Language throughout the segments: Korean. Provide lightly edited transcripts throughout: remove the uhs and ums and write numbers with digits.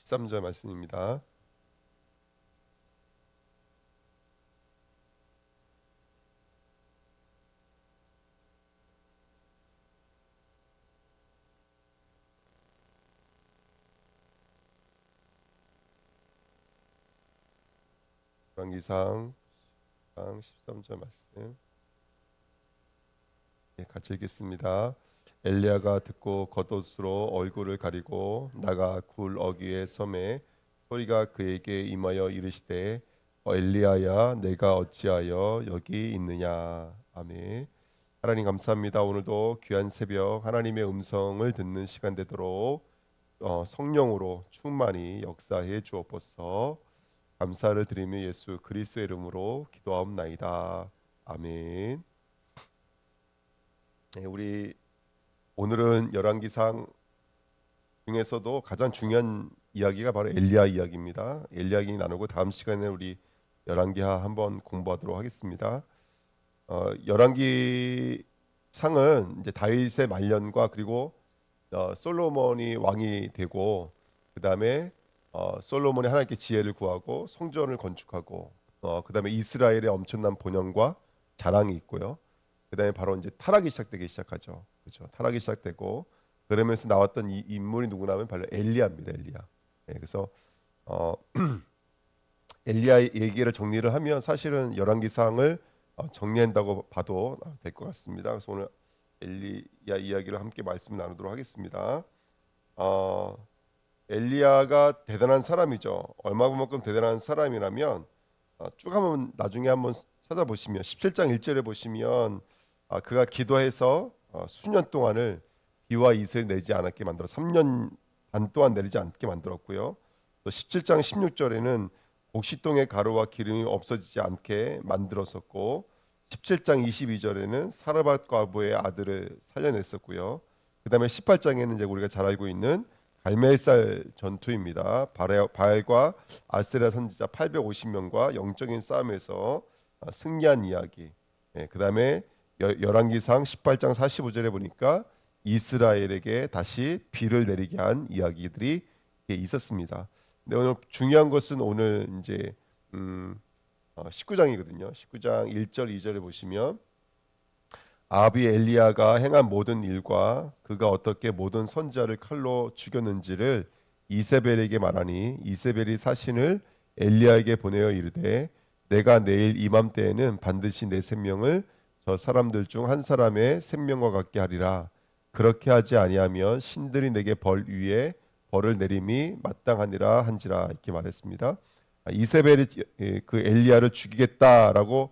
13절 말씀입니다. 열왕기상 13절 말씀 같이 읽겠습니다. 엘리야가 듣고 겉옷으로 얼굴을 가리고 나가 굴 어귀의 섬에 소리가 그에게 임하여 이르시되 엘리야야 내가 어찌하여 여기 있느냐. 아멘. 하나님 감사합니다. 오늘도 귀한 새벽 하나님의 음성을 듣는 시간 되도록 성령으로 충만히 역사해 주옵소서. 감사를 드리며 예수 그리스도의 이름으로 기도하옵나이다. 아멘. 우리 오늘은 열왕기상 중에서도 가장 중요한 이야기가 바로 엘리야 이야기입니다. 엘리야 이야기 나누고 다음 시간에 우리 열왕기하 한번 공부하도록 하겠습니다. 열왕기상은 이제 다윗의 말년과 그리고 솔로몬이 왕이 되고 그 다음에 솔로몬이 하나님께 지혜를 구하고 성전을 건축하고 그 다음에 이스라엘의 엄청난 번영과 자랑이 있고요. 그 다음에 바로 이제 타락이 시작하죠. 그렇죠. 타락이 시작되고 그러면서 나왔던 이 인물이 누구냐면 바로 엘리야입니다. 엘리야. 그래서 엘리야 얘기를 정리를 하면 사실은 열왕기상을 정리한다고 봐도 될 것 같습니다. 그래서 오늘 엘리야 이야기를 함께 말씀 나누도록 하겠습니다. 엘리야가 대단한 사람이죠. 얼마만큼 대단한 사람이라면 쭉 한번 나중에 한번 찾아보시면 17장 1절에 보시면 그가 기도해서 수년 동안을 비와 이슬 내지 않게 만들어 3년 반 동안 내리지 않게 만들었고요. 또 17장 16절에는 곡식동의 가루와 기름이 없어지지 않게 만들었었고 17장 22절에는 사르밧 과부의 아들을 살려냈었고요. 그 다음에 18장에는 이제 우리가 잘 알고 있는 갈멜살 전투입니다. 바알과 아세라 선지자 850명과 영적인 싸움에서 승리한 이야기. 그 다음에 열왕기상 18장 45절에 보니까 이스라엘에게 다시 비를 내리게 한 이야기들이 있었습니다. 근데 오늘 중요한 것은 오늘 이제 19장이거든요. 19장 1절 2절에 보시면 아합이 엘리야가 행한 모든 일과 그가 어떻게 모든 선지자를 칼로 죽였는지를 이세벨에게 말하니 이세벨이 사신을 엘리야에게 보내어 이르되 내가 내일 이맘때에는 반드시 내 생명을 저 사람들 중 한 사람의 생명과 같게 하리라. 그렇게 하지 아니하면 신들이 내게 벌 위에 벌을 내림이 마땅하니라 한지라. 이렇게 말했습니다. 이세벨이 그 엘리야를 죽이겠다라고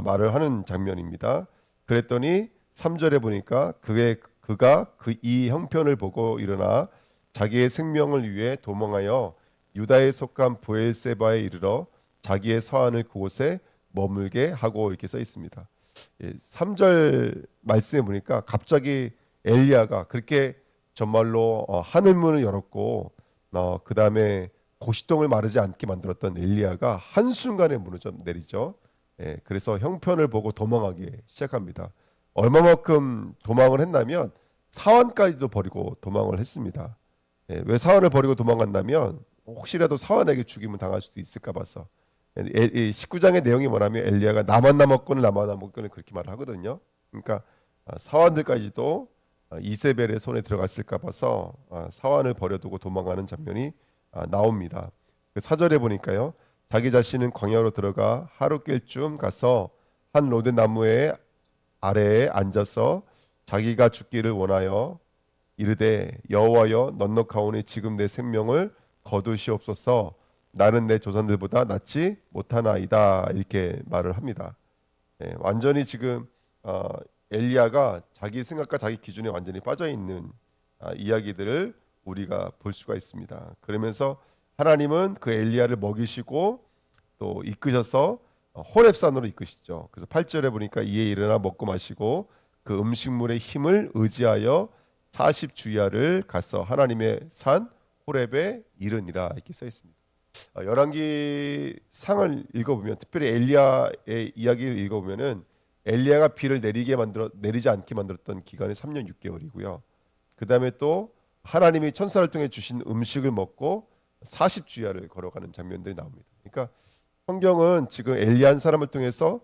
말을 하는 장면입니다. 그랬더니 3절에 보니까 그가 이 형편을 보고 일어나 자기의 생명을 위해 도망하여 유다에 속한 브엘세바에 이르러 자기의 서한을 그곳에 머물게 하고 이렇게 써 있습니다. 3절 말씀에 보니까 갑자기 엘리야가 그렇게 정말로 하늘문을 열었고 그 다음에 고시동을 마르지 않게 만들었던 엘리야가 한순간에 무너져 내리죠. 그래서 형편을 보고 도망하기 시작합니다. 얼마만큼 도망을 했냐면 사환까지도 버리고 도망을 했습니다. 왜 사환을 버리고 도망갔냐면 혹시라도 사환에게 죽임을 당할 수도 있을까 봐서. 19장의 내용이 뭐냐면 엘리야가 나만 남았거늘 그렇게 말을 하거든요. 그러니까 사환들까지도 이세벨의 손에 들어갔을까 봐서 사환을 버려두고 도망가는 장면이 나옵니다. 그 4절에 보니까요. 자기 자신은 광야로 들어가 하룻길쯤 가서 한 로데 나무의 아래에 앉아서 자기가 죽기를 원하여 이르되 여호와여 넉넉하오니 지금 내 생명을 거두시옵소서. 나는 내 조상들보다 낫지 못하나이다. 이렇게 말을 합니다. 완전히 지금 엘리야가 자기 생각과 자기 기준에 완전히 빠져 있는 이야기들을 우리가 볼 수가 있습니다. 그러면서 하나님은 그 엘리야를 먹이시고 또 이끄셔서 호렙산으로 이끄시죠. 그래서 8절에 보니까 이에 일어나 먹고 마시고 그 음식물의 힘을 의지하여 40주야를 가서 하나님의 산 호렙에 이르니라. 이렇게 써 있습니다. 열왕기 상을 읽어보면 특별히 엘리야의 이야기를 읽어보면은 엘리야가 비를 내리지 않게 만들었던 기간이 3년 6개월이고요. 그 다음에 또 하나님이 천사를 통해 주신 음식을 먹고 40주야를 걸어가는 장면들이 나옵니다. 그러니까 성경은 지금 엘리야 한 사람을 통해서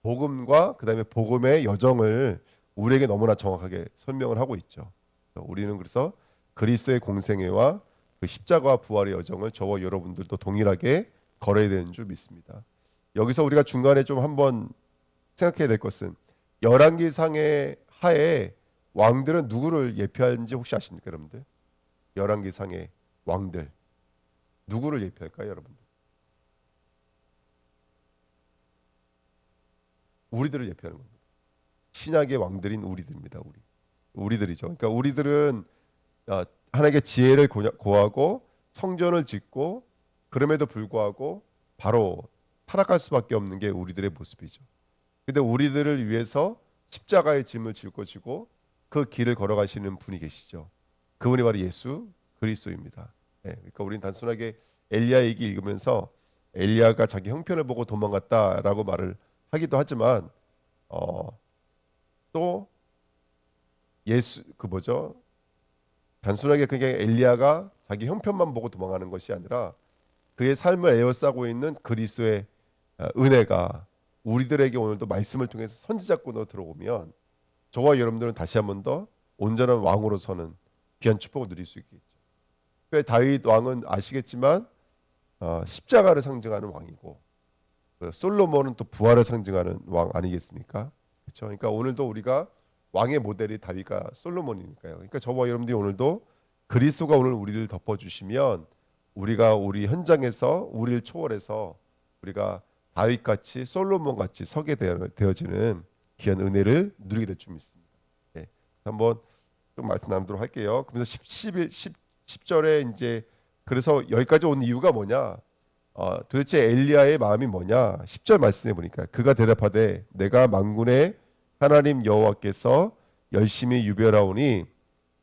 복음과 그다음에 복음의 여정을 우리에게 너무나 정확하게 설명을 하고 있죠. 우리는 그래서 그리스도의 공생애와 그 십자가와 부활의 여정을 저와 여러분들도 동일하게 걸어야 되는 줄 믿습니다. 여기서 우리가 중간에 좀 한번 생각해야 될 것은 열왕기상의 하에 왕들은 누구를 예표하는지 혹시 아십니까, 여러분들? 열왕기상의 왕들 누구를 예표할까요, 여러분들? 우리들을 예표하는 겁니다. 신약의 왕들인 우리들입니다. 우리들이죠. 그러니까 우리들은 하나님께 지혜를 고하고 성전을 짓고 그럼에도 불구하고 바로 타락할 수밖에 없는 게 우리들의 모습이죠. 근데 우리들을 위해서 십자가의 짐을 짊어지고 그 길을 걸어가시는 분이 계시죠. 그분이 바로 예수 그리스도입니다. 그러니까 우리는 단순하게 엘리야 얘기 읽으면서 엘리야가 자기 형편을 보고 도망갔다라고 말을 하기도 하지만 또 예수 그 뭐죠? 단순하게 그게 엘리야가 자기 형편만 보고 도망가는 것이 아니라 그의 삶을 에워싸고 있는 그리스도의 은혜가 우리들에게 오늘도 말씀을 통해서 선지자권으로 들어오면 저와 여러분들은 다시 한 번 더 온전한 왕으로 서는 귀한 축복을 누릴 수 있겠죠. 다윗 왕은 아시겠지만 십자가를 상징하는 왕이고 솔로몬은 또 부활을 상징하는 왕 아니겠습니까? 그렇죠. 그러니까 오늘도 우리가 왕의 모델이 다윗과 솔로몬이니까요. 그러니까 저와 여러분들이 오늘도 그리스도가 오늘 우리를 덮어주시면 우리가 우리 현장에서 우리를 초월해서 우리가 다윗같이 솔로몬같이 서게 되어지는 귀한 은혜를 누리게 될 줄 믿습니다. 한번 좀 말씀 나누도록 할게요. 그래서 10절에 이제 그래서 여기까지 온 이유가 뭐냐? 도대체 엘리야의 마음이 뭐냐? 10절 말씀해 보니까 그가 대답하되 내가 만군의 하나님 여호와께서 열심히 유별하오니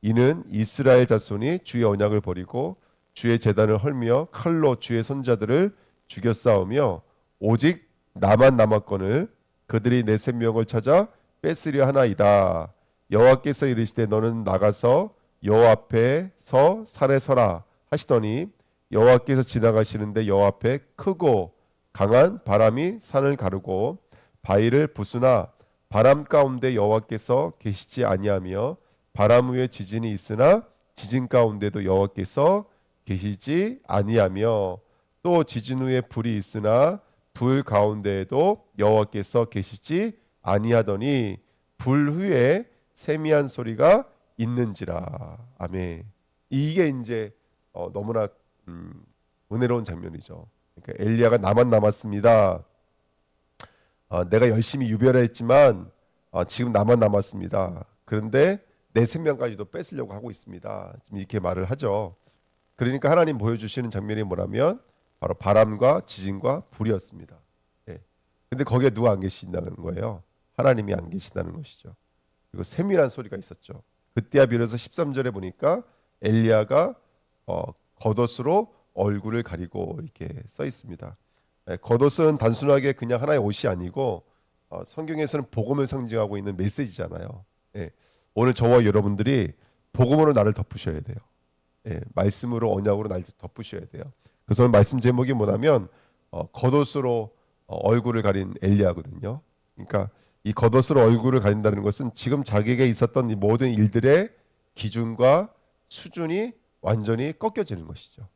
이는 이스라엘 자손이 주의 언약을 버리고 주의 제단을 헐며 칼로 주의 손자들을 죽여 싸우며 오직 나만 남았거늘 그들이 내 생명을 찾아 뺏으려 하나이다. 여호와께서 이르시되 너는 나가서 여호와 앞에 서 산에 서라 하시더니 여호와께서 지나가시는데 여호와 앞에 크고 강한 바람이 산을 가르고 바위를 부수나 바람 가운데 여호와께서 계시지 아니하며 바람 위에 지진이 있으나 지진 가운데도 여호와께서 계시지 아니하며 또 지진 후에 불이 있으나 불 가운데에도 여호와께서 계시지 아니하더니 불 후에 세미한 소리가 있는지라. 아멘. 이게 이제 너무나 은혜로운 장면이죠. 그러니까 엘리야가 나만 남았습니다. 내가 열심히 유별했지만 지금 나만 남았습니다. 그런데 내 생명까지도 뺏으려고 하고 있습니다. 지금 이렇게 말을 하죠. 그러니까 하나님 보여주시는 장면이 뭐라면 바로 바람과 지진과 불이었습니다. 근데 거기에 누가 안 계신다는 거예요? 하나님이 안 계신다는 것이죠. 그리고 세밀한 소리가 있었죠. 그때야 비로소 13절에 보니까 엘리야가 겉옷으로 얼굴을 가리고 이렇게 써 있습니다. 겉옷은 단순하게 그냥 하나의 옷이 아니고 성경에서는 복음을 상징하고 있는 메시지잖아요. 오늘 저와 여러분들이 복음으로 나를 덮으셔야 돼요. 말씀으로 언약으로 나를 덮으셔야 돼요. 그래서 오늘 말씀 제목이 뭐냐면 겉옷으로 얼굴을 가린 엘리야거든요. 그러니까 이 겉옷으로 얼굴을 가린다는 것은 지금 자기에게 있었던 이 모든 일들의 기준과 수준이 완전히 꺾여지는 것이죠.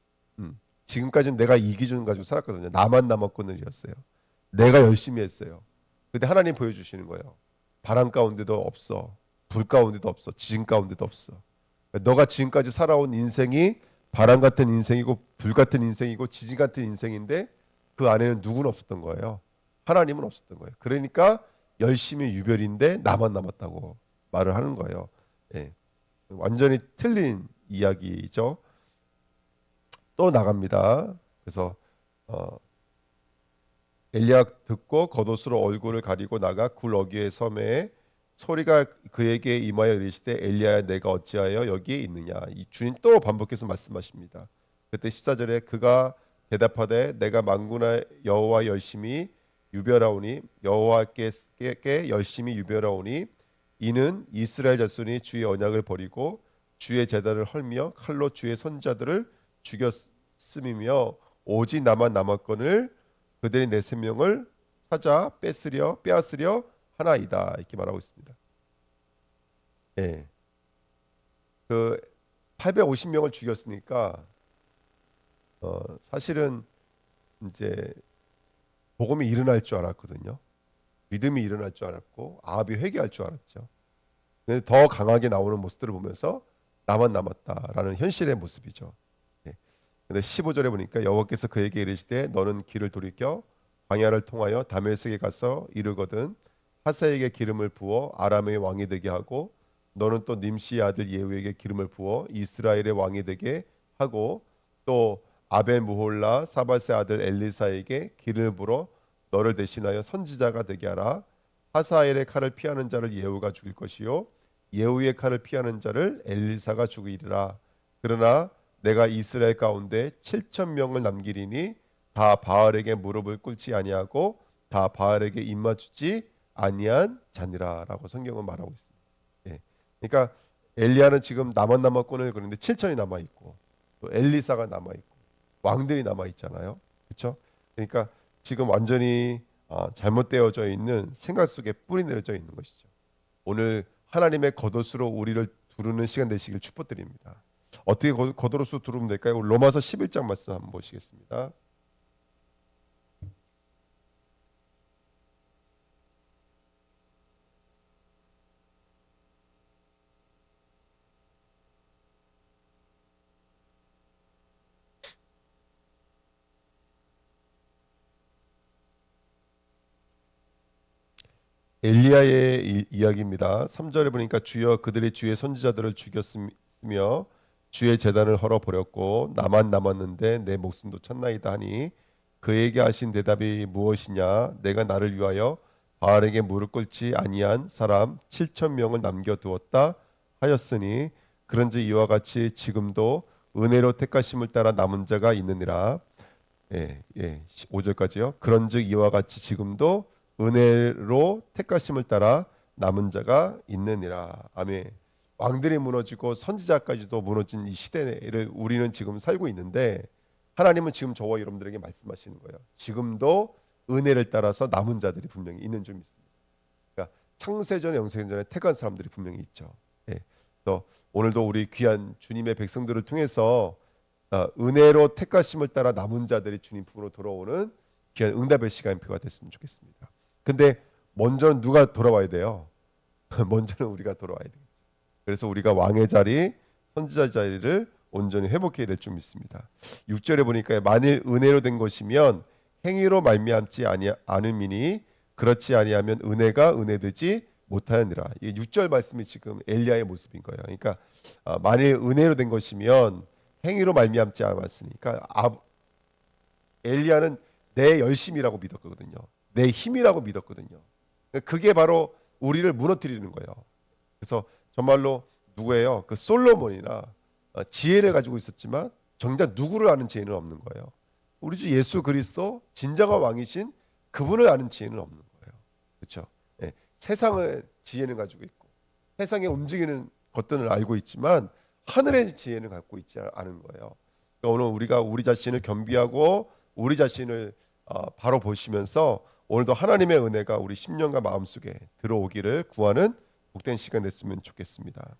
지금까지는 내가 이 기준 가지고 살았거든요. 나만 남았거든이었어요. 내가 열심히 했어요. 근데 하나님 보여주시는 거예요. 바람 가운데도 없어. 불 가운데도 없어. 지진 가운데도 없어. 너가 지금까지 살아온 인생이 바람 같은 인생이고 불 같은 인생이고 지진 같은 인생인데 그 안에는 누구는 없었던 거예요. 하나님은 없었던 거예요. 그러니까 열심히 유별인데 나만 남았다고 말을 하는 거예요. 완전히 틀린 이야기죠. 또 나갑니다. 그래서 엘리야 듣고 겉옷으로 얼굴을 가리고 나가 굴 어귀의 섬에 소리가 그에게 임하여 이르시되 엘리야야 내가 어찌하여 여기에 있느냐. 이 주님 또 반복해서 말씀하십니다. 그때 14절에 그가 대답하되 내가 만군의 여호와 열심히 유별하오니 여호와께 열심히 유별하오니 이는 이스라엘 자손이 주의 언약을 버리고 주의 제단을 헐며 칼로 주의 선자들을 죽여 없음이며 오직 나만 남았거늘 그들이 내 생명을 찾아 빼앗으려 하나이다 이렇게 말하고 있습니다. 예, 그 850명을 죽였으니까 사실은 이제 복음이 일어날 줄 알았거든요. 믿음이 일어날 줄 알았고 아합이 회개할 줄 알았죠. 근데 더 강하게 나오는 모습들을 보면서 나만 남았다라는 현실의 모습이죠. 예. 근데 15절에 보니까 여호와께서 그에게 이르시되 너는 길을 돌이켜 광야를 통하여 다메섹에 가서 이르거든 하사에게 기름을 부어 아람의 왕이 되게 하고 너는 또 님시의 아들 예후에게 기름을 부어 이스라엘의 왕이 되게 하고 또 아벨 무홀라 사밧의 아들 엘리사에게 기름을 부어 너를 대신하여 선지자가 되게 하라. 하사엘의 칼을 피하는 자를 예후가 죽일 것이요 예후의 칼을 피하는 자를 엘리사가 죽이리라. 그러나 내가 이스라엘 가운데 7천 명을 남기리니 다 바알에게 무릎을 꿇지 아니하고 다 바알에게 입맞추지 아니한 자니라라고 성경은 말하고 있습니다. 예. 그러니까 엘리야는 지금 남았거늘 그런데 7천이 남아 있고 또 엘리사가 남아 있고 왕들이 남아 있잖아요. 그렇죠? 그러니까 지금 완전히 잘못되어져 있는 생각 속에 뿌리 내려져 있는 것이죠. 오늘 하나님의 겉옷으로 우리를 두르는 시간 되시길 축복드립니다. 어떻게 겉옷으로 두르면 될까요? 로마서 11장 말씀 한번 보시겠습니다. 엘리야의 이야기입니다. 3절에 보니까 주여 그들이 주의 선지자들을 죽였으며 주의 제단을 헐어버렸고 나만 남았는데 내 목숨도 쳤나이다 하니 그에게 하신 대답이 무엇이냐 내가 나를 위하여 바알에게 무릎 꿇지 아니한 사람 7천 명을 남겨두었다 하였으니 그런즉 이와 같이 지금도 은혜로 택하심을 따라 남은 자가 있느니라. 5절까지요. 그런즉 이와 같이 지금도 은혜로 택하심을 따라 남은 자가 있느니라. 아멘. 왕들이 무너지고 선지자까지도 무너진 이 시대를 우리는 지금 살고 있는데 하나님은 지금 저와 여러분들에게 말씀하시는 거예요. 지금도 은혜를 따라서 남은 자들이 분명히 있는 줄 믿습니다. 그러니까 창세전에 영생전에 택한 사람들이 분명히 있죠. 그래서 오늘도 우리 귀한 주님의 백성들을 통해서 은혜로 택하심을 따라 남은 자들이 주님 품으로 돌아오는 귀한 응답의 시간표가 됐으면 좋겠습니다. 근데 먼저는 누가 돌아와야 돼요? 먼저는 우리가 돌아와야 되겠죠. 그래서 우리가 왕의 자리, 선지자 자리를 온전히 회복해야 될 줄 믿습니다. 6절에 보니까 만일 은혜로 된 것이면 행위로 말미암지 않음이니 그렇지 아니하면 은혜가 은혜되지 못하느니라. 이 6절 말씀이 지금 엘리야의 모습인 거예요. 그러니까 만일 은혜로 된 것이면 행위로 말미암지 않았으니까 엘리야는 내 열심이라고 믿었거든요. 내 힘이라고 믿었거든요. 그게 바로 우리를 무너뜨리는 거예요. 그래서 정말로 누구예요? 그 솔로몬이나 지혜를 가지고 있었지만 정작 누구를 아는 지혜는 없는 거예요. 우리 주 예수 그리스도 진정한 왕이신 그분을 아는 지혜는 없는 거예요. 그렇죠? 세상의 지혜는 가지고 있고 세상에 움직이는 것들을 알고 있지만 하늘의 지혜는 갖고 있지 않은 거예요. 그러니까 오늘 우리가 우리 자신을 겸비하고 우리 자신을 바로 보시면서 오늘도 하나님의 은혜가 우리 심령과 마음속에 들어오기를 구하는 복된 시간 됐으면 좋겠습니다.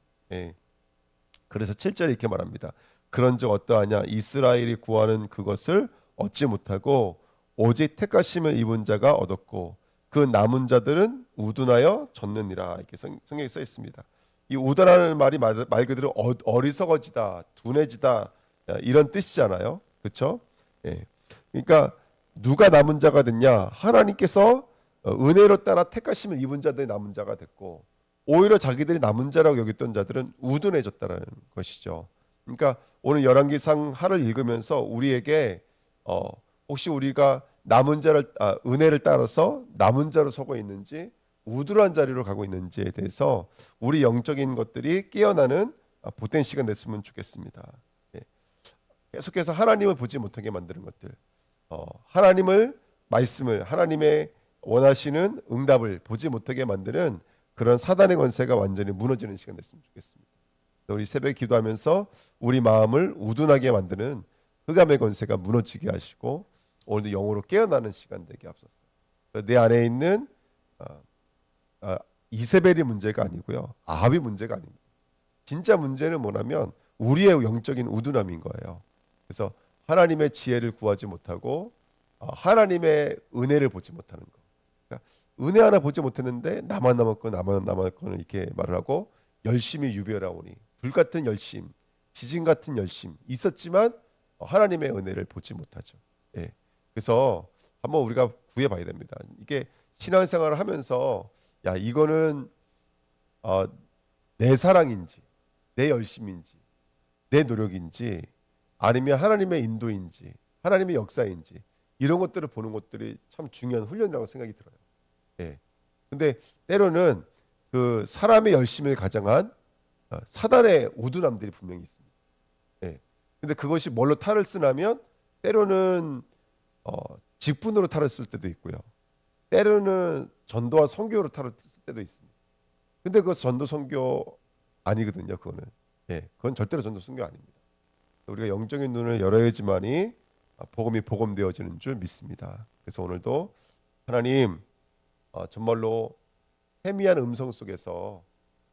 그래서 7절에 이렇게 말합니다. 그런즉 어떠하냐 이스라엘이 구하는 그것을 얻지 못하고 오직 택하심을 입은 자가 얻었고 그 남은 자들은 우둔하여 졌느니라. 이렇게 성경에 써 있습니다. 이 우둔하는 말이 말 그대로 어리석어지다, 둔해지다 이런 뜻이잖아요. 그렇죠? 그러니까 누가 남은 자가 됐냐? 하나님께서 은혜로 따라 택하심을 입은 자들이 남은 자가 됐고 오히려 자기들이 남은 자라고 여겼던 자들은 우둔해졌다는 것이죠. 그러니까 오늘 열왕기상 하를 읽으면서 우리에게 혹시 우리가 남은 자를 은혜를 따라서 남은 자로 서고 있는지 우둔한 자리로 가고 있는지에 대해서 우리 영적인 것들이 깨어나는 복된 시간 됐으면 좋겠습니다. 계속해서 하나님을 보지 못하게 만드는 것들, 하나님을 말씀을 하나님의 원하시는 응답을 보지 못하게 만드는 그런 사단의 권세가 완전히 무너지는 시간 됐으면 좋겠습니다. 우리 새벽 기도하면서 우리 마음을 우둔하게 만드는 흑암의 권세가 무너지게 하시고 오늘도 영으로 깨어나는 시간 되게 앞섰어. 내 안에 있는 어, 이세벨이 문제가 아니고요, 아합이 문제가 아닙니다. 진짜 문제는 뭐냐면 우리의 영적인 우둔함인 거예요. 그래서 하나님의 지혜를 구하지 못하고 하나님의 은혜를 보지 못하는 거. 그러니까 은혜 하나 보지 못했는데 나만 남았고 나만 남았고는 이렇게 말을 하고 열심히 유별하오니 불같은 열심, 지진 같은 열심 있었지만 하나님의 은혜를 보지 못하죠. 예. 그래서 한번 우리가 구해봐야 됩니다. 이게 신앙생활을 하면서 야 이거는 내 사랑인지 내 열심인지 내 노력인지 아니면 하나님의 인도인지 하나님의 역사인지 이런 것들을 보는 것들이 참 중요한 훈련이라고 생각이 들어요. 예. 근데 때로는 그 사람의 열심을 가장한 사단의 우둔함들이 분명히 있습니다. 예. 근데 그것이 뭘로 탈을 쓰냐면 때로는 직분으로 탈을 쓸 때도 있고요. 때로는 전도와 선교로 탈을 쓸 때도 있습니다. 근데 그거 전도 선교 아니거든요. 그거는. 예. 그건 절대로 전도 선교 아닙니다. 우리가 영적인 눈을 열어야지만이 복음이 복음되어지는 줄 믿습니다. 그래서 오늘도 하나님 정말로 희미한 음성 속에서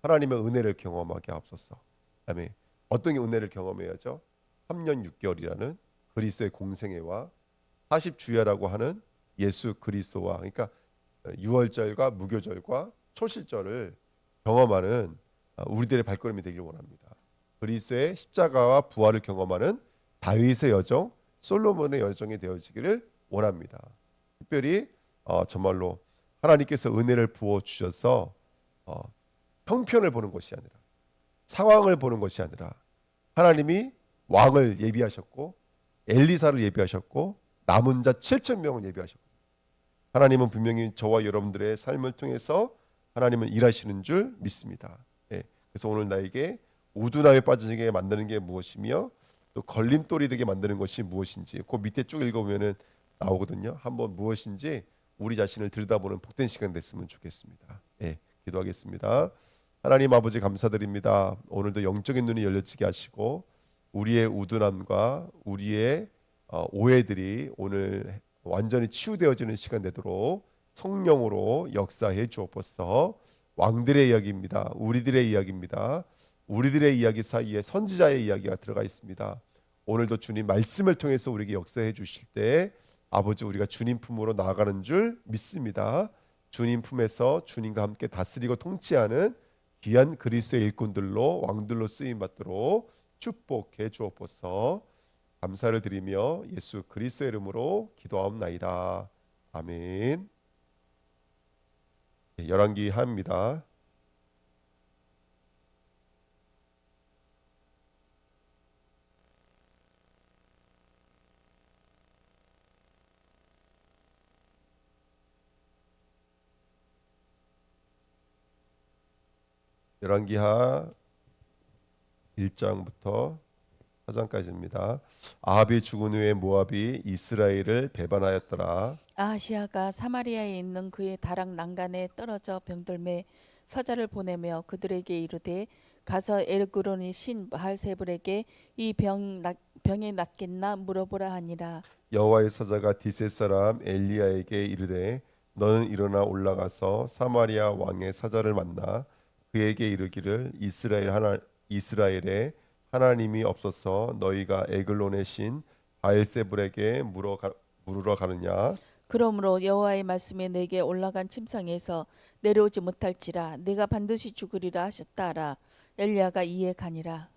하나님의 은혜를 경험하게 하옵소서. 아멘. 어떤 은혜를 경험해야죠? 3년 6개월이라는 그리스도의 공생애와 40주야라고 하는 예수 그리스도와, 그러니까 유월절과 무교절과 초실절을 경험하는 우리들의 발걸음이 되길 원합니다. 그리스도의 십자가와 부활을 경험하는 다윗의 여정, 솔로몬의 여정이 되어지기를 원합니다. 특별히 정말로 하나님께서 은혜를 부어 주셔서 형편을 보는 것이 아니라 상황을 보는 것이 아니라 하나님이 왕을 예비하셨고 엘리사를 예비하셨고 남은 자 7천 명을 예비하셨고 하나님은 분명히 저와 여러분들의 삶을 통해서 하나님은 일하시는 줄 믿습니다. 예. 그래서 오늘 나에게 우둔함에 빠지게 만드는 게 무엇이며 또 걸림돌이 되게 만드는 것이 무엇인지 그 밑에 쭉 읽어보면은 나오거든요. 한번 무엇인지 우리 자신을 들여다보는 복된 시간 됐으면 좋겠습니다. 예, 기도하겠습니다. 하나님 아버지 감사드립니다. 오늘도 영적인 눈이 열려지게 하시고 우리의 우둔함과 우리의 오해들이 오늘 완전히 치유되어지는 시간 되도록 성령으로 역사해 주옵소서. 왕들의 이야기입니다. 우리들의 이야기입니다. 우리들의 이야기 사이에 선지자의 이야기가 들어가 있습니다. 오늘도 주님 말씀을 통해서 우리에게 역사해 주실 때 아버지 우리가 주님 품으로 나아가는 줄 믿습니다. 주님 품에서 주님과 함께 다스리고 통치하는 귀한 그리스도의 일꾼들로 왕들로 쓰임 받도록 축복해 주옵소서. 감사를 드리며 예수 그리스도의 이름으로 기도하옵나이다. 아멘. 열왕기 하입니다. 열왕기하 1장부터 4장까지입니다. 아합이 죽은 후에 모압이 이스라엘을 배반하였더라. 아하시아가 사마리아에 있는 그의 다락 난간에 떨어져 병들매 사자를 보내며 그들에게 이르되 가서 에그론의 신 바알세불에게 이 병이 낫겠나 물어보라 하니라. 여호와의 사자가 디셋 사람 엘리야에게 이르되 너는 일어나 올라가서 사마리아 왕의 사자를 만나 그에게 이르기를 이스라엘에 하나님이 없어서 너희가 에글론의 신 바알세불에게 물으러 가느냐. 그러므로 여호와의 말씀이 내게 올라간 침상에서 내려오지 못할지라 내가 반드시 죽으리라 하셨다 하라. 엘리야가 이에 가니라.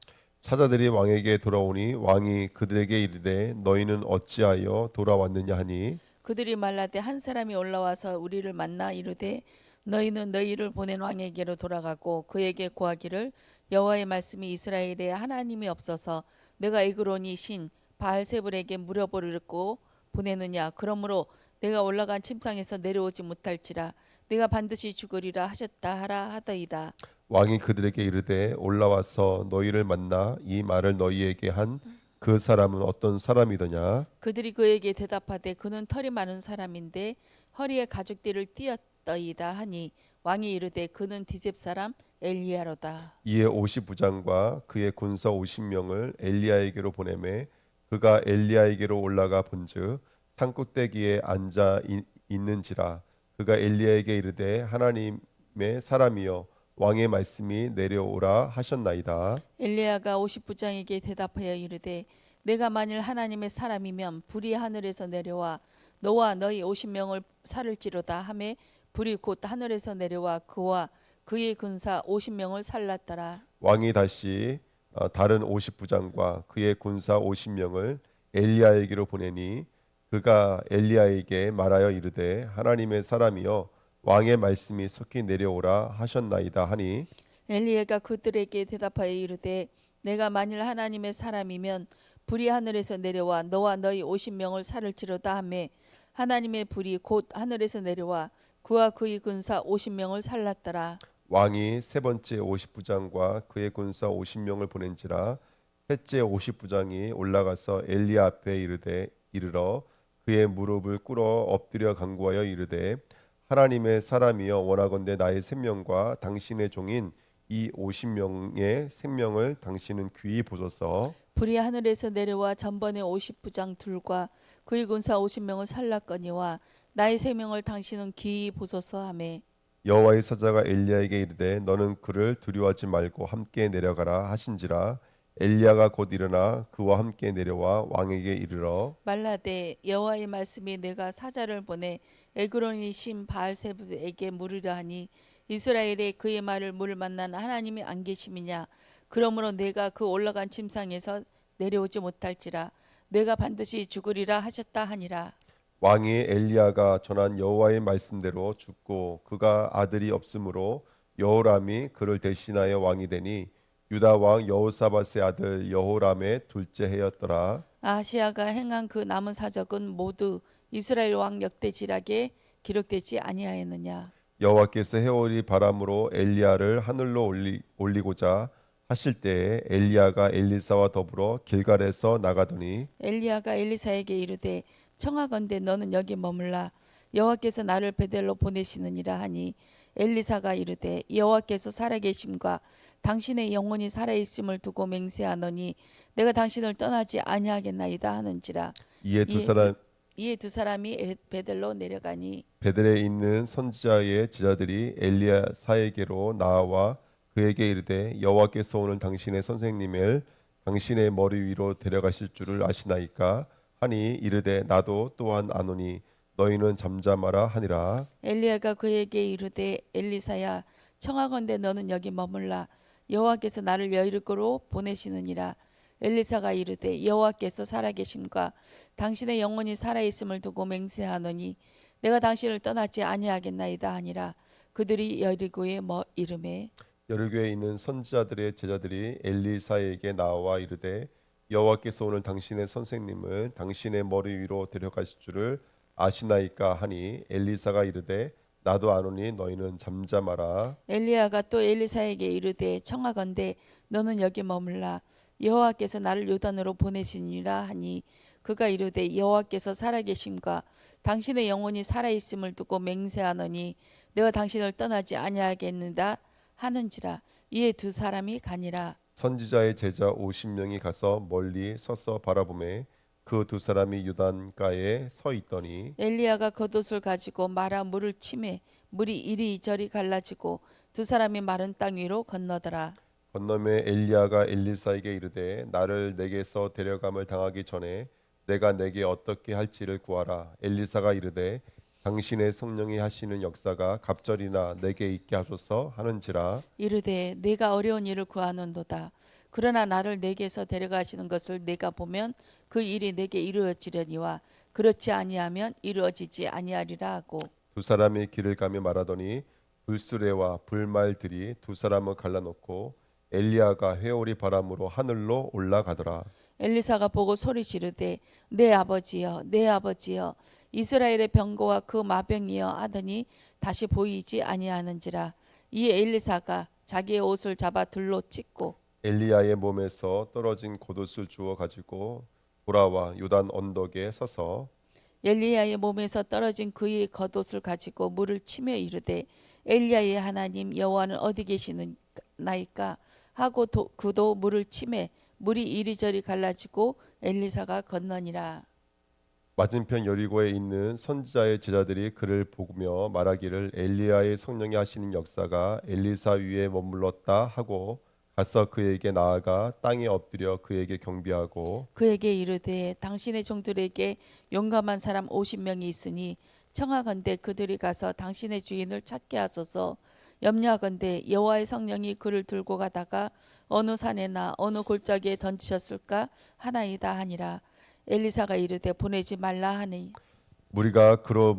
사자들이 왕에게 돌아오니 왕이 그들에게 이르되 너희는 어찌하여 돌아왔느냐 하니 그들이 말라되 한 사람이 올라와서 우리를 만나 이르되 너희는 너희를 보낸 왕에게로 돌아가고 그에게 고하기를 여호와의 말씀이 이스라엘에 하나님이 없어서 내가 에그론이 신 바알세불에게 물어보려고 보내느냐. 그러므로 내가 올라간 침상에서 내려오지 못할지라 내가 반드시 죽으리라 하셨다 하라 하더이다. 왕이 그들에게 이르되 올라와서 너희를 만나 이 말을 너희에게 한 그 사람은 어떤 사람이더냐. 그들이 그에게 대답하되 그는 털이 많은 사람인데 허리에 가죽띠를 띠었더이다 하니 왕이 이르되 그는 디셉 사람 엘리야로다. 이에 50부장과 그의 군사 50명을 엘리야에게로 보내매 그가 엘리야에게로 올라가 본즉 산꼭대기에 앉아 있는지라. 그가 엘리야에게 이르되 하나님의 사람이여 왕의 말씀이 내려오라 하셨나이다. 엘리야가 50부장에게 대답하여 이르되 내가 만일 하나님의 사람이면 불이 하늘에서 내려와 너와 너희 50명을 살을지로다 하매 불이 곧 하늘에서 내려와 그와 그의 군사 50명을 살랐더라. 왕이 다시 다른 50부장과 그의 군사 50명을 엘리야에게로 보내니 그가 엘리야에게 말하여 이르되 하나님의 사람이여 왕의 말씀이 속히 내려오라 하셨나이다 하니 엘리야가 그들에게 대답하여 이르되 내가 만일 하나님의 사람이면 불이 하늘에서 내려와 너와 너희 50명을 살을지로다 하매 하나님의 불이 곧 하늘에서 내려와 그와 그의 군사 50명을 살랐더라. 왕이 세 번째 50부장과 그의 군사 50명을 보낸지라. 셋째 50부장이 올라가서 엘리야 앞에 이르러 그의 무릎을 꿇어 엎드려 간구하여 이르되 하나님의 사람이여 원하건대 나의 생명과 당신의 종인 이 50명의 생명을 당신은 귀히 보소서. 불이 하늘에서 내려와 전번에 50부장 둘과 그의 군사 50명을 살랐거니와 나의 생명을 당신은 귀히 보소서 하매 여호와의 사자가 엘리야에게 이르되 너는 그를 두려워하지 말고 함께 내려가라 하신지라. 엘리야가 곧 일어나 그와 함께 내려와 왕에게 이르러 말라되 여호와의 말씀이 내가 사자를 보내 에그론의 신 바알세불에게 물으려 하니 이스라엘에 그의 말을 물을 만난 하나님이 안 계심이냐. 그러므로 내가 그 올라간 침상에서 내려오지 못할지라 내가 반드시 죽으리라 하셨다 하니라. 왕이 엘리야가 전한 여호와의 말씀대로 죽고 그가 아들이 없으므로 여호람이 그를 대신하여 왕이 되니 유다 왕 여호사밧의 아들 여호람의 둘째 해였더라. 아하시아가 행한 그 남은 사적은 모두 이스라엘 왕 역대지락에 기록되지 아니하였느냐. 여호와께서 해오리 바람으로 엘리야를 하늘로 올리고자 하실 때에 엘리야가 엘리사와 더불어 길갈에서 나가더니 엘리야가 엘리사에게 이르되 청하건대 너는 여기 머물라 여호와께서 나를 베델로 보내시느니라 하니 엘리사가 이르되 여호와께서 살아계심과 당신의 영혼이 살아있음을 두고 맹세하노니 내가 당신을 떠나지 아니하겠나이다 하는지라. 이에 두 사람 이에 두 사람이 베델로 내려가니 베델에 있는 선지자의 제자들이 엘리야사에게로 나와 그에게 이르되 여호와께서 오늘 당신의 선생님을 당신의 머리 위로 데려가실 줄을 아시나이까 하니 이르되 나도 또한 아노니 너희는 잠잠하라 하니라. 엘리야가 그에게 이르되 엘리사야 청하건대 너는 여기 머물라 여호와께서 나를 여리고로 보내시느니라. 엘리사가 이르되 여호와께서 살아계심과 당신의 영혼이 살아있음을 두고 맹세하노니 내가 당신을 떠나지 아니하겠나이다 하니라. 그들이 여리고에 이르매 여리고에 있는 선지자들의 제자들이 엘리사에게 나와 이르되 여호와께서 오늘 당신의 선생님을 당신의 머리 위로 데려가실 줄을 아시나이까 하니 엘리사가 이르되 나도 아노니 너희는 잠잠하라. 엘리야가 또 엘리사에게 이르되 청하건대 너는 여기 머물라 여호와께서 나를 요단으로 보내시니라 하니 그가 이르되 여호와께서 살아계심과 당신의 영혼이 살아있음을 두고 맹세하노니 내가 당신을 떠나지 아니하겠는다 하는지라. 이에 두 사람이 가니라. 선지자의 제자 50명이 가서 멀리 서서 바라보매 그 두 사람이 요단가에 서 있더니 엘리야가 겉옷을 가지고 말아 물을 치매 물이 이리저리 갈라지고 두 사람이 마른 땅 위로 건너더라. 건너매 엘리야가 엘리사에게 이르되 나를 내게서 데려감을 당하기 전에 내가 내게 어떻게 할지를 구하라. 엘리사가 이르되 당신의 성령이 하시는 역사가 갑절이나 내게 있게 하소서 하는지라. 이르되 내가 어려운 일을 구하는도다. 그러나 나를 내게서 데려가시는 것을 내가 보면 그 일이 내게 이루어지려니와 그렇지 아니하면 이루어지지 아니하리라 하고 두 사람이 길을 가며 말하더니 불수레와 불말들이 두 사람을 갈라놓고 엘리야가 회오리 바람으로 하늘로 올라가더라. 엘리사가 보고 소리 지르되 내 아버지여 내 아버지여 이스라엘의 병거와 그 마병이여 하더니 다시 보이지 아니하는지라. 이에 엘리사가 자기의 옷을 잡아 둘로 찢고 엘리야의 몸에서 떨어진 겉옷을 주워 가지고 돌아와 요단 언덕에 서서 엘리야의 몸에서 떨어진 그의 겉옷을 가지고 물을 치며 이르되 엘리야의 하나님 여호와는 어디 계시나이까 하고 그도 물을 치매 물이 이리저리 갈라지고 엘리사가 건너니라. 맞은편 여리고에 있는 선지자의 제자들이 그를 보며 말하기를 엘리야의 성령이 하시는 역사가 엘리사 위에 머물렀다 하고 가서 그에게 나아가 땅에 엎드려 그에게 경배하고 그에게 이르되 당신의 종들에게 용감한 사람 50명이 있으니 청하건대 그들이 가서 당신의 주인을 찾게 하소서. 염려하건대 여호와의 성령이 그를 들고 가다가 어느 산에나 어느 골짜기에 던지셨을까 하나이다 하니라. 엘리사가 이르되 보내지 말라 하니 무리가 그로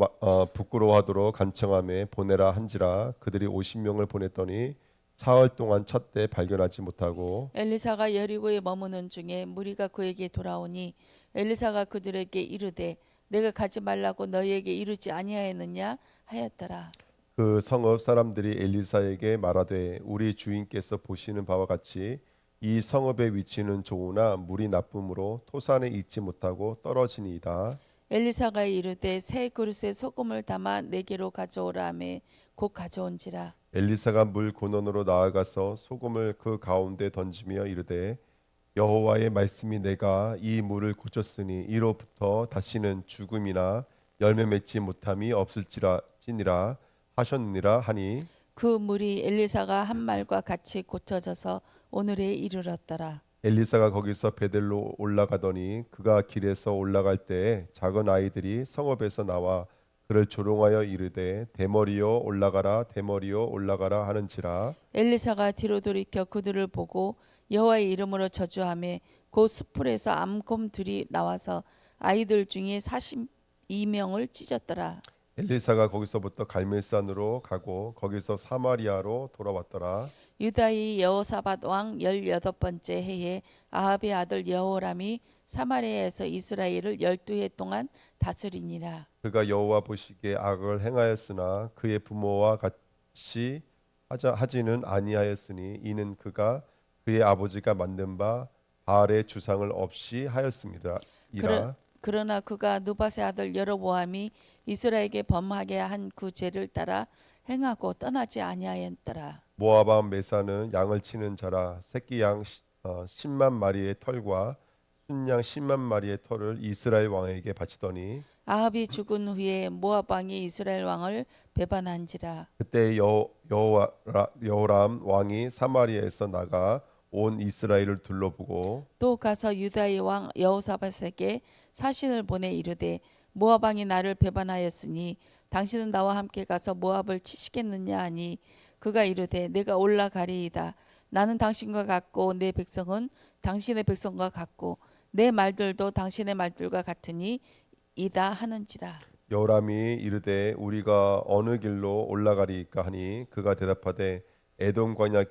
부끄러워하도록 간청함에 보내라 한지라 그들이 50명을 보냈더니 사흘 동안 첫 때 발견하지 못하고 엘리사가 여리고에 머무는 중에 무리가 그에게 돌아오니 엘리사가 그들에게 이르되 내가 가지 말라고 너희에게 이르지 아니하였느냐 하였더라. 그 성읍 사람들이 엘리사에게 말하되 우리 주인께서 보시는 바와 같이 이 성읍의 위치는 좋으나 물이 나쁨으로 토산에 있지 못하고 떨어지니이다. 엘리사가 이르되 새 그릇에 소금을 담아 내게로 가져오라 하매 곧 가져온지라. 엘리사가 물 근원으로 나아가서 소금을 그 가운데 던지며 이르되 여호와의 말씀이 내가 이 물을 고쳤으니 이로부터 다시는 죽음이나 열매 맺지 못함이 없을지니라 하셨느니라 하니 그 물이 엘리사가 한 말과 같이 고쳐져서 오늘에 이르렀더라. 엘리사가 거기서 베델로 올라가더니 그가 길에서 올라갈 때에 작은 아이들이 성읍에서 나와 그를 조롱하여 이르되 대머리여 올라가라 대머리여 올라가라 하는지라. 엘리사가 뒤로 돌이켜 그들을 보고 여호와의 이름으로 저주하며 곧 수풀에서 암곰들이 나와서 아이들 중에 42명을 찢었더라. 엘리사가 거기서부터 갈멜산으로 가고 거기서 사마리아로 돌아왔더라. 유다의 여호사밧 왕 18번째 해에 아합의 아들 여호람이 사마리아에서 이스라엘을 12해 동안 다스리니라. 그가 여호와 보시기에 악을 행하였으나 그의 부모와 같이 하지는 아니하였으니 이는 그가 그의 아버지가 만든 바 바알의 주상을 없이 하였습니다. 그러나 그가 누밧의 아들 여로보암이 이스라엘에게 범하게 한 그 죄를 따라 행하고 떠나지 아니하였더라. 모압 왕 메사는 양을 치는 자라 새끼 양 10만 마리의 털과 순양 10만 마리의 털을 이스라엘 왕에게 바치더니 아합이 죽은 후에 모압 왕이 이스라엘 왕을 배반한지라. 그때 여호람 왕이 사마리아에서 나가 온 이스라엘을 둘러보고 또 가서 유다의 왕 여호사밧에게 사신을 보내 이르되 모압 왕이 나를 배반하였으니 당신은 나와 함께 가서 모압을 치시겠느냐 하니 그가 이르되 내가 올라가리이다. 나는 당신과 같고 내 백성은 당신의 백성과 같고 내 말들도 당신의 말들과 같으니 이다 하는지라. 여호람이 이르되 우리가 어느 길로 올라가리까 하니 그가 대답하되 에돔 광야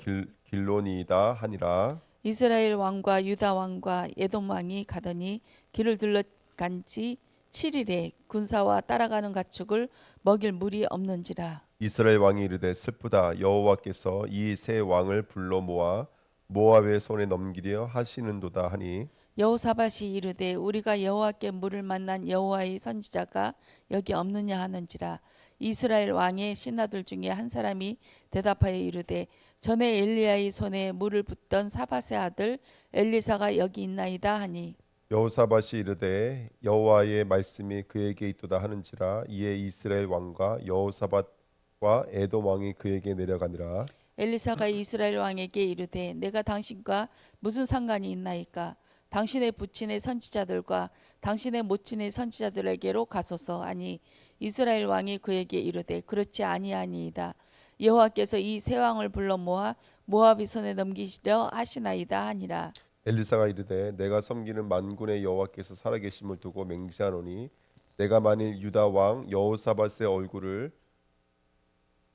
길로니이다 하니라. 이스라엘 왕과 유다 왕과 에돔 왕이 가더니 길을 둘러간지 7일에 군사와 따라가는 가축을 먹일 물이 없는지라. 이스라엘 왕이 이르되 슬프다 여호와께서 이 세 왕을 불러 모아 모압의 손에 넘기려 하시는도다 하니 여호사밧이 이르되 우리가 여호와께 물을 만난 여호와의 선지자가 여기 없느냐 하는지라. 이스라엘 왕의 신하들 중에 한 사람이 대답하여 이르되 전에 엘리야의 손에 물을 붓던 사밧의 아들 엘리사가 여기 있나이다 하니 여호사밧이 이르되 여호와의 말씀이 그에게 있도다 하는지라. 이에 이스라엘 왕과 여호사밧과 에돔 왕이 그에게 내려가니라. 엘리사가 이스라엘 왕에게 이르되 내가 당신과 무슨 상관이 있나이까. 당신의 부친의 선지자들과 당신의 모친의 선지자들에게로 가소서 하니 이스라엘 왕이 그에게 이르되 그렇지 아니하니이다. 여호와께서 이 세 왕을 불러 모아 모압의 손에 넘기시려 하시나이다 하니라. 엘리사가 이르되 내가 섬기는 만군의 여호와께서 살아계심을 두고 맹세하노니 내가 만일 유다 왕 여호사밧의 얼굴을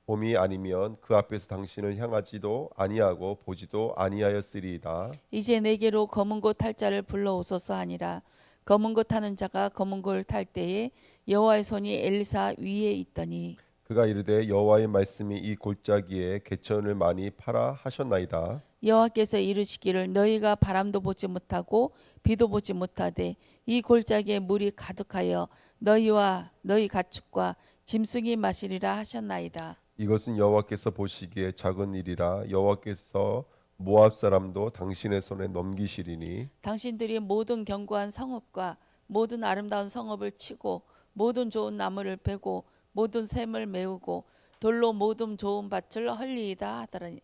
봄이 아니면 그 앞에서 당신을 향하지도 아니하고 보지도 아니하였으리이다. 이제 내게로 검은 고 탈 자를 불러오소서 하니라. 검은 고 타는 자가 검은 고를 탈 때에 여호와의 손이 엘리사 위에 있더니 그가 이르되 여호와의 말씀이 이 골짜기에 개천을 많이 팔아 하셨나이다. 여호와께서 이르시기를 너희가 바람도 보지 못하고 비도 보지 못하되 이 골짜기에 물이 가득하여 너희와 너희 가축과 짐승이 마시리라 하셨나이다. 이것은 여호와께서 보시기에 작은 일이라 여호와께서 모압 사람도 당신의 손에 넘기시리니 당신들이 모든 견고한 성읍과 모든 아름다운 성읍을 치고 모든 좋은 나무를 베고 모든 샘을 메우고 돌로 모든 좋은 밭을 헐리이다 하더라니.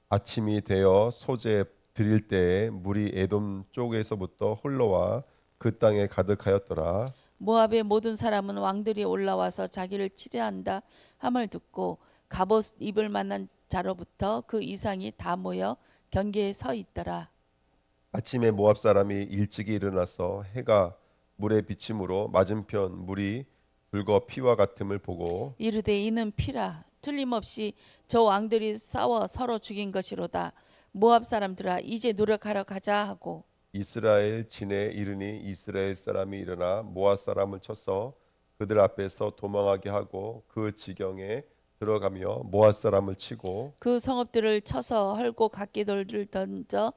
아침이 되어 소재 드릴 때에 물이 에돔 쪽에서부터 흘러와 그 땅에 가득하였더라. 모압의 모든 사람은 왕들이 올라와서 자기를 치려한다 함을 듣고 갑옷 입을 만한 자로부터 그 이상이 다 모여 경계에 서 있더라. 아침에 모압 사람이 일찍이 일어나서 해가 물에 비침으로 맞은편 물이 붉어 피와 같음을 보고 이르되 이는 피라. 틀림없이 저 왕들이 싸워 서로 죽인 것이로다. 모압 사람들아 이제 노력하러 가자 하고 이스라엘 진에 이르니 이스라엘 사람이 일어나 모압 사람을 쳐서 그들 앞에서 도망하게 하고 그 지경에 들어가며 모압 사람을 치고 그 성읍들을 쳐서 헐고 각기들을 던져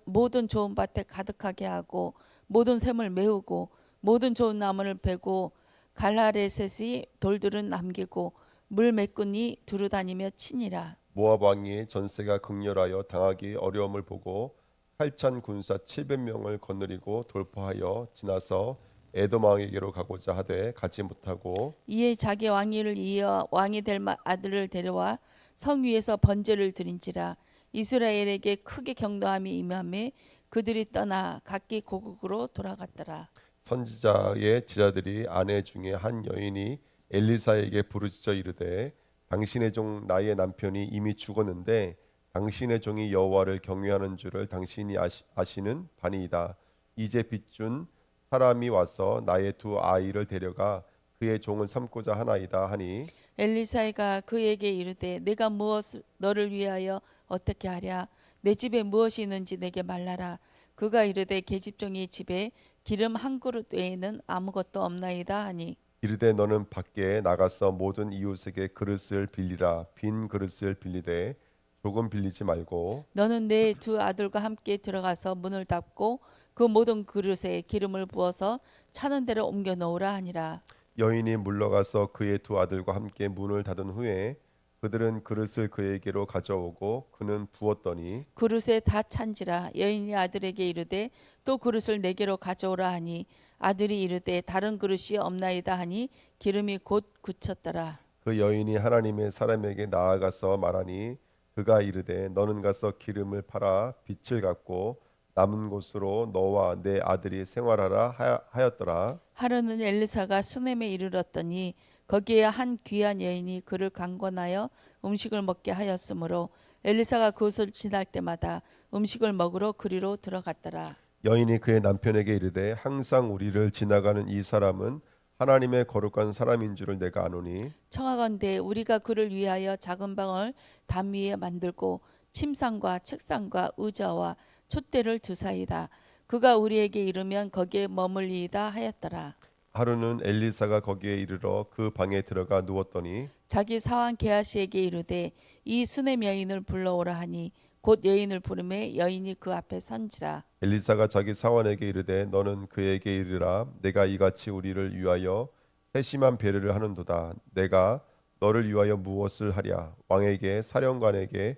모든 좋은 밭에 가득하게 하고 모든 샘을 메우고 모든 좋은 나무를 베고 갈라레셋이 돌들은 남기고 물 메꾼이 두루다니며 치니라. 모압 왕이 전세가 극렬하여 당하기 어려움을 보고 칼찬 군사 700명을 거느리고 돌파하여 지나서 에돔 왕에게로 가고자 하되 가지 못하고 이에 자기 왕위를 이어 왕이 될 아들을 데려와 성 위에서 번제를 드린지라. 이스라엘에게 크게 경노함이 임함에 그들이 떠나 각기 고국으로 돌아갔더라. 선지자의 지자들이 아내 중에 한 여인이 엘리사에게 부르짖어 이르되 당신의 종 나의 남편이 이미 죽었는데 당신의 종이 여호와를 경외하는 줄을 당신이 아시는 바니이다. 이제 빚준 사람이 와서 나의 두 아이를 데려가 그의 종을 삼고자 하나이다 하니 엘리사가 그에게 이르되 내가 무엇 너를 위하여 어떻게 하랴. 내 집에 무엇이 있는지 내게 말라라. 그가 이르되 계집종이 집에 기름 한 그릇 외에는 아무것도 없나이다 하니 이르되 너는 밖에 나가서 모든 이웃에게 그릇을 빌리라. 빈 그릇을 빌리되 조금 빌리지 말고 너는 내 두 아들과 함께 들어가서 문을 닫고 그 모든 그릇에 기름을 부어서 차는 대로 옮겨 놓으라 하니라. 여인이 물러가서 그의 두 아들과 함께 문을 닫은 후에 그들은 그릇을 그에게로 가져오고 그는 부었더니 그릇에 다 찬지라. 여인이 아들에게 이르되 또 그릇을 내게로 가져오라 하니 아들이 이르되 다른 그릇이 없나이다 하니 기름이 곧 굳혔더라. 그 여인이 하나님의 사람에게 나아가서 말하니 그가 이르되 너는 가서 기름을 팔아 빚을 갚고 남은 곳으로 너와 내 아들이 생활하라 하였더라. 하루는 엘리사가 수넴에 이르렀더니 거기에 한 귀한 여인이 그를 강권하여 음식을 먹게 하였으므로 엘리사가 그곳을 지날 때마다 음식을 먹으러 그리로 들어갔더라. 여인이 그의 남편에게 이르되 항상 우리를 지나가는 이 사람은 하나님의 거룩한 사람인 줄을 내가 아노니 청하건대 우리가 그를 위하여 작은 방을 담 위에 만들고 침상과 책상과 의자와 촛대를 두사이다. 그가 우리에게 이르면 거기에 머물리이다 하였더라. 하루는 엘리사가 거기에 이르러 그 방에 들어가 누웠더니 자기 사환 게하시에게 이르되 이 수넴 여인을 불러오라 하니 곧 여인을 부르매 여인이 그 앞에 선지라. 엘리사가 자기 사원에게 이르되 너는 그에게 이르라 내가 이같이 우리를 위하여 세심한 배려를 하는도다. 내가 너를 위하여 무엇을 하랴? 왕에게 사령관에게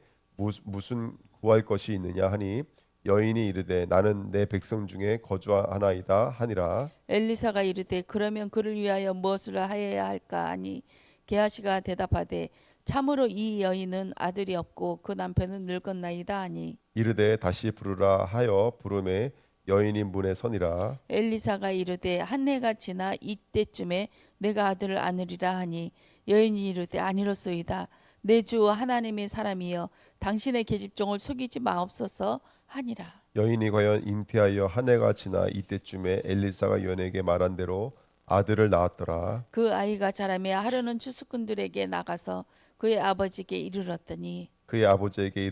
무슨 구할 것이 있느냐 하니 여인이 이르되 나는 내 백성 중에 거주하나이다 하니라. 엘리사가 이르되 그러면 그를 위하여 무엇을 하여야 할까 하니 게하시가 대답하되 참으로 이 여인은 아들이 없고 그 남편은 늙었나이다 하니 이르되 다시 부르라 하여 부름에 여인이 문에 서니라. 엘리사가 이르되 한 해가 지나 이때쯤에 내가 아들을 안으리라 하니 여인이 이르되 아니로소이다. 내 주 하나님의 사람이여 당신의 계집종을 속이지 마옵소서 하니라. 여인이 과연 잉태하여 한 해가 지나 이때쯤에 엘리사가 여인에게 말한 대로 아들을 낳았더라. 그 아이가 자라매 하루는 추수꾼들에게 나가서 그의 아버지께 이르렀더니 그의 아버지에게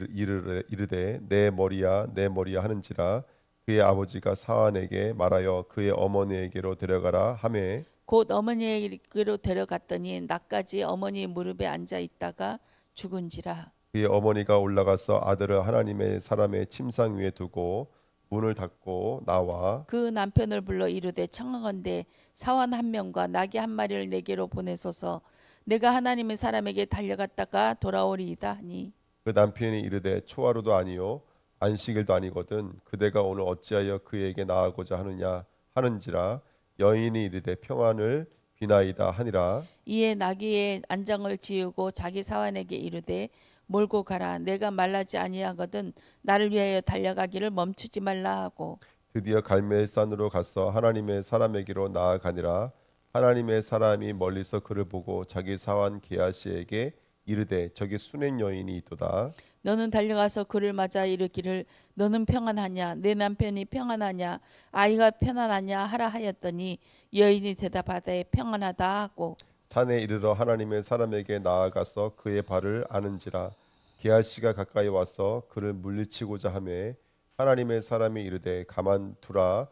이르되 내 머리야 내 머리야 하는지라. 그의 아버지가 사환에게 말하여 그의 어머니에게로 데려가라 하매 곧 어머니에게로 데려갔더니 낮까지 어머니 무릎에 앉아 있다가 죽은지라. 그의 어머니가 올라가서 아들을 하나님의 사람의 침상 위에 두고 문을 닫고 나와 그 남편을 불러 이르되 청하건대 사원 한 명과 나귀 한 마리를 내게로 보내소서. 내가 하나님의 사람에게 달려갔다가 돌아오리이다 하니 그 남편이 이르되 초하루도 아니요 안식일도 아니거든 그대가 오늘 어찌하여 그에게 나아가고자 하느냐 하는지라. 여인이 이르되 평안을 비나이다 하니라. 이에 나귀의 안장을 지우고 자기 사환에게 이르되 몰고 가라. 내가 말라지 아니하거든 나를 위하여 달려가기를 멈추지 말라 하고. 드디어 갈멜산으로 가서 하나님의 사람에게로 나아가니라. 하나님의 사람이 멀리서 그를 보고 자기 사환 게하시에게 이르되 저기 수낸 여인이 있도다. 너는 달려가서 그를 맞아 이르기를 너는 평안하냐 내 남편이 평안하냐 아이가 편안하냐 하라 하였더니 여인이 대답하되 평안하다 하고. 산에 이르러 하나님의 사람에게 나아가서 그의 발을 아는지라. 게하시가 가까이 와서 그를 물리치고자 하매 하나님의 사람이 이르되 가만두라.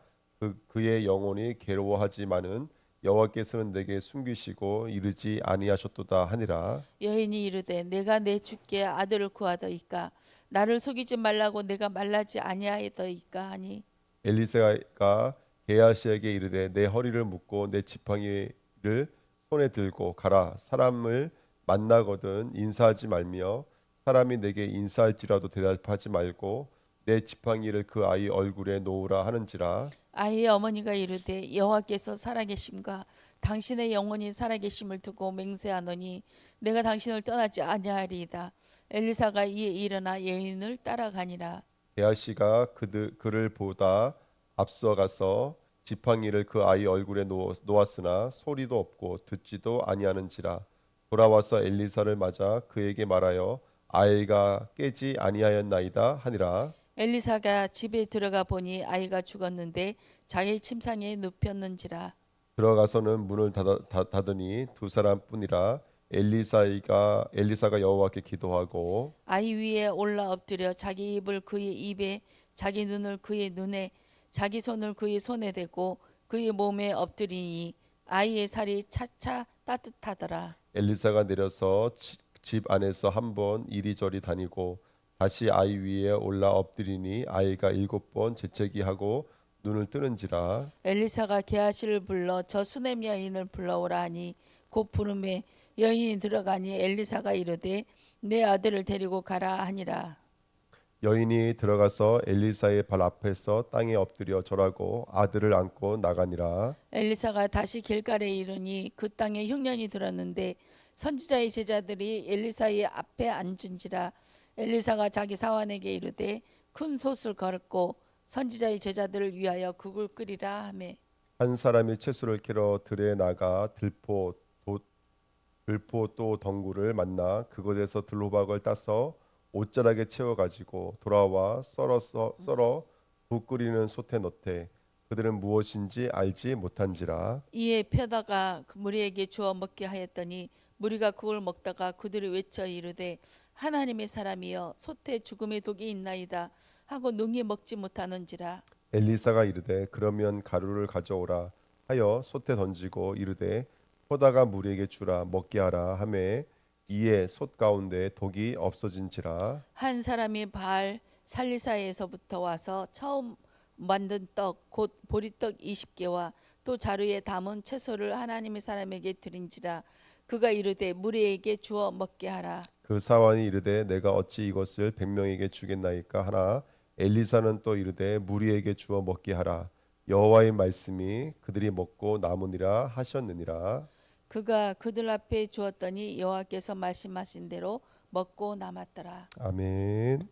그의 영혼이 괴로워하지만은 여호와께서는 내게 숨기시고 이르지 아니하셨도다 하니라. 여인이 이르되 내가 내 주께 아들을 구하더이까 나를 속이지 말라고 내가 말라지 아니하였더이까 하니. 엘리사가 게하시에게 이르되 내 허리를 묶고 내 지팡이를 손에 들고 가라. 사람을 만나거든 인사하지 말며 사람이 내게 인사할지라도 대답하지 말고 내 지팡이를 그 아이 얼굴에 놓으라 하는지라. 아이의 어머니가 이르되 여호와께서 살아계심과 당신의 영혼이 살아계심을 두고 맹세하노니 내가 당신을 떠나지 아니하리이다. 엘리사가 이에 일어나 여인을 따라가니라. 게하시가 그를 보다 앞서가서 지팡이를 그 아이 얼굴에 놓았으나 소리도 없고 듣지도 아니하는지라. 돌아와서 엘리사를 맞아 그에게 말하여 아이가 깨지 아니하였나이다 하니라. 엘리사가 집에 들어가 보니 아이가 죽었는데 자기 침상에 눕혔는지라. 들어가서는 문을 닫으니 두 사람뿐이라. 엘리사가 여호와께 기도하고 아이 위에 올라 엎드려 자기 입을 그의 입에 자기 눈을 그의 눈에 자기 손을 그의 손에 대고 그의 몸에 엎드리니 아이의 살이 차차 따뜻하더라. 엘리사가 내려서 집 안에서 한번 이리저리 다니고 다시 아이 위에 올라 엎드리니 아이가 7번 재채기하고 눈을 뜨는지라. 엘리사가 게하시를 불러 저 수넴 여인을 불러오라 하니 곧 부름에 여인이 들어가니 엘리사가 이르되 내 아들을 데리고 가라 하니라. 여인이 들어가서 엘리사의 발 앞에서 땅에 엎드려 절하고 아들을 안고 나가니라. 엘리사가 다시 길갈에 이르니 그 땅에 흉년이 들었는데 선지자의 제자들이 엘리사의 앞에 앉은지라. 엘리사가 자기 사환에게 이르되 큰 솥을 걸었고 선지자의 제자들을 위하여 국을 끓이라 하매. 한 사람이 채소를 캐러 들에 나가 들포 또 덩굴을 만나 그곳에서 들호박을 따서 옷자락에 채워 가지고 돌아와 썰어 국 끓이는 솥에 넣되 그들은 무엇인지 알지 못한지라. 이에 펴다가 그 무리에게 주어 먹게 하였더니 무리가 그걸 먹다가 그들이 외쳐 이르되 하나님의 사람이여 솥에 죽음의 독이 있나이다 하고 능히 먹지 못하는지라. 엘리사가 이르되 그러면 가루를 가져오라 하여 솥에 던지고 이르되 포다가 무리에게 주라 먹게 하라 하매 이에 솥 가운데 독이 없어진지라. 한 사람이 바알 살리사에서부터 와서 처음 만든 떡 곧 보리떡 20개와 또 자루에 담은 채소를 하나님의 사람에게 드린지라. 그가 이르되 무리에게 주어 먹게 하라. 그 사환이 이르되 내가 어찌 이것을 100명에게 주겠나이까 하나 엘리사는 또 이르되 무리에게 주어 먹게 하라. 여호와의 말씀이 그들이 먹고 남으니라 하셨느니라. 그가 그들 앞에 주었더니 여호와께서 말씀하신 대로 먹고 남았더라. 아멘.